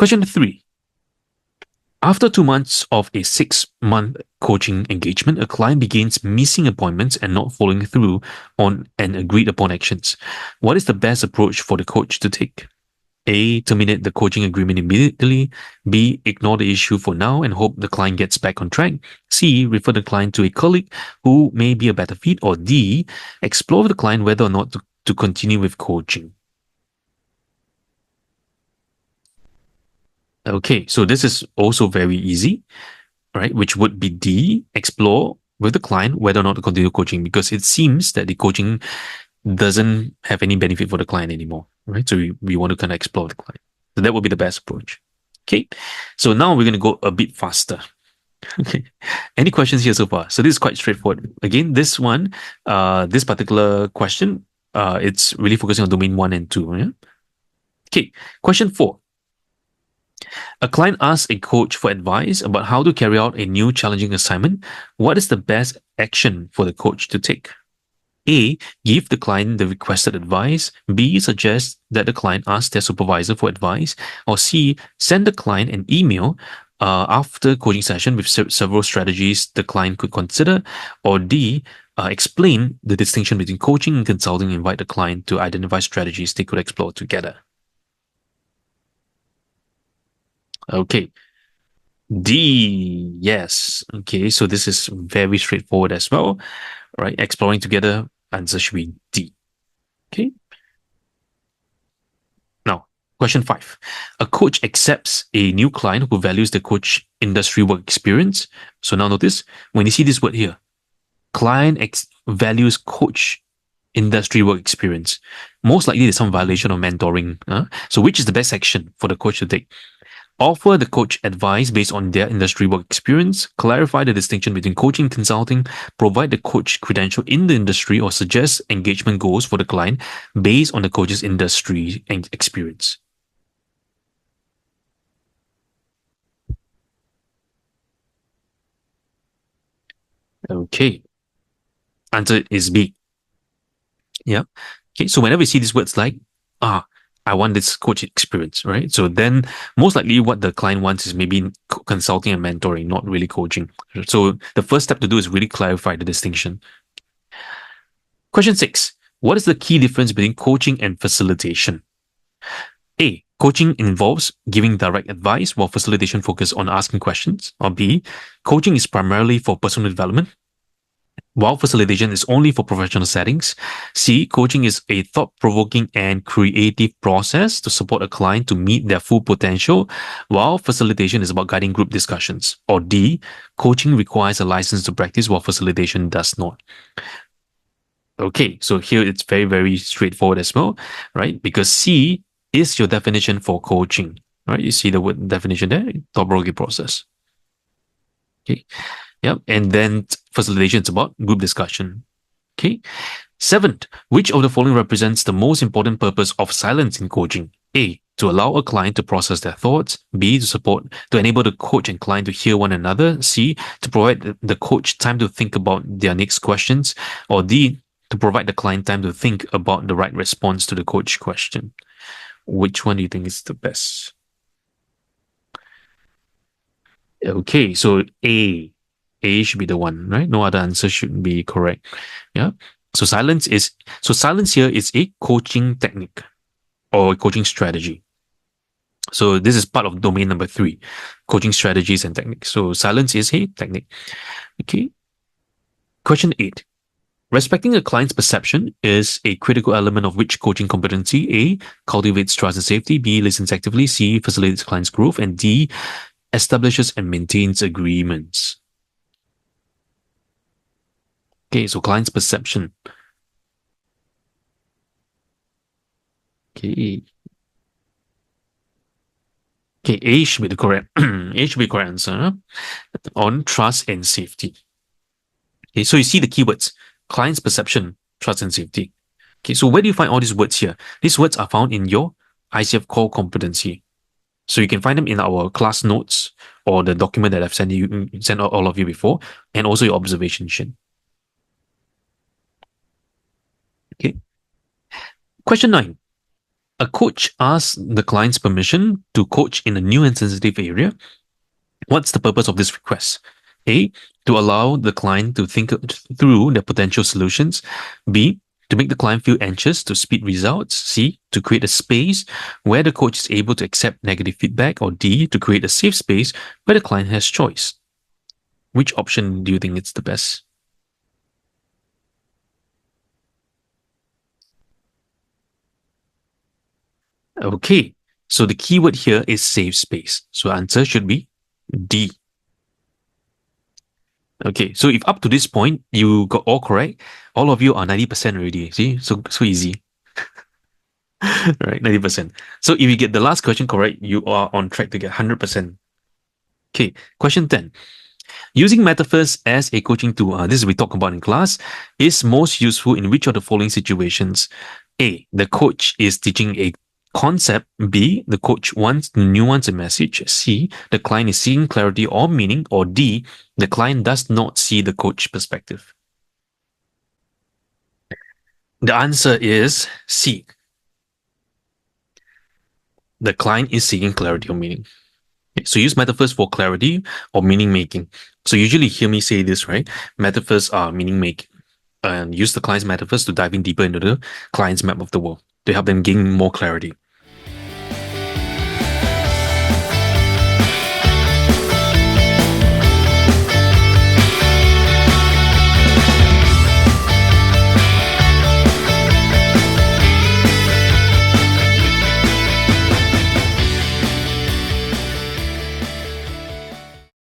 Question 3. After 2 months of a 6-month coaching engagement, a client begins missing appointments and not following through on an agreed upon actions. What is the best approach for the coach to take? A. Terminate the coaching agreement immediately. B. Ignore the issue for now and hope the client gets back on track. C. Refer the client to a colleague who may be a better fit. Or D. Explore with the client whether or not to continue with coaching. Okay, so this is also very easy, right? Which would be D. Explore with the client whether or not to continue coaching, because it seems that the coaching doesn't have any benefit for the client anymore, right? So we want to kind of explore the client. So that would be the best approach. Okay, so now we're going to go a bit faster. Okay, any questions here so far? So this is quite straightforward. Again, this one, this particular question, it's really focusing on domain 1 and 2. Yeah? Okay, question 4. A client asks a coach for advice about how to carry out a new challenging assignment. What is the best action for the coach to take? A. Give the client the requested advice. B. Suggest that the client ask their supervisor for advice. Or C. Send the client an email after coaching session with several strategies the client could consider. Or D. Explain the distinction between coaching and consulting and invite the client to identify strategies they could explore together. Okay. D. Yes. Okay, so this is very straightforward as well, right? Exploring together, answer should be D. Okay. Now, question 5. A coach accepts a new client who values the coach industry work experience. So now notice, when you see this word here, client values coach industry work experience. Most likely there's some violation of mentoring. So which is the best action for the coach to take? Offer the coach advice based on their industry work experience, clarify the distinction between coaching and consulting, provide the coach credential in the industry, or suggest engagement goals for the client based on the coach's industry and experience. Okay. Answer is B. Yeah. Okay. So whenever we see these words like, I want this coach experience, right? So then most likely what the client wants is maybe consulting and mentoring, not really coaching. So the first step to do is really clarify the distinction. Question 6. What is the key difference between coaching and facilitation? A. Coaching involves giving direct advice while facilitation focuses on asking questions. Or B. Coaching is primarily for personal development, while facilitation is only for professional settings. C. Coaching is a thought-provoking and creative process to support a client to meet their full potential, while facilitation is about guiding group discussions. Or D. Coaching requires a license to practice while facilitation does not. Okay, so here it's very, very straightforward as well, right? Because C is your definition for coaching, right? You see the word definition there, thought-provoking process. Okay. Yep. And then facilitation is about group discussion. Okay. 7th, which of the following represents the most important purpose of silence in coaching? A. To allow a client to process their thoughts. B. To enable the coach and client to hear one another. C. To provide the coach time to think about their next questions. Or D. To provide the client time to think about the right response to the coach question. Which one do you think is the best? Okay, so A should be the one, right? No other answer should be correct. Yeah. So silence here is a coaching technique or a coaching strategy. So this is part of domain number 3, coaching strategies and techniques. So silence is a technique. Okay. Question 8. Respecting a client's perception is a critical element of which coaching competency? A. Cultivates trust and safety. B. Listens actively. C. Facilitates client's growth. And D. Establishes and maintains agreements. Okay, so client's perception. Okay. Okay, A should be the correct A should be the correct answer on trust and safety. Okay, so you see the keywords: client's perception, trust and safety. Okay, so where do you find all these words here? These words are found in your ICF Core Competency. So you can find them in our class notes or the document that I've sent all of you before, and also your observation sheet. Okay. Question 9. A coach asks the client's permission to coach in a new and sensitive area. What's the purpose of this request? A, to allow the client to think through the potential solutions. B, to make the client feel anxious to speed results. C, to create a space where the coach is able to accept negative feedback. Or D, to create a safe space where the client has choice. Which option do you think is the best? Okay, so the keyword here is safe space. So the answer should be D. Okay, so if up to this point you got all correct, all of you are 90% already. See, so easy. Right, 90%. So if you get the last question correct, you are on track to get 100%. Okay, question 10. Using metaphors as a coaching tool, this we talk about in class, is most useful in which of the following situations? A, the coach is teaching a concept. B, the coach wants to nuance a message. C, the client is seeking clarity or meaning. Or D, the client does not see the coach perspective. The answer is C. The client is seeking clarity or meaning. So use metaphors for clarity or meaning making. So usually hear me say this, right? Metaphors are meaning making. And use the client's metaphors to dive in deeper into the client's map of the world to help them gain more clarity.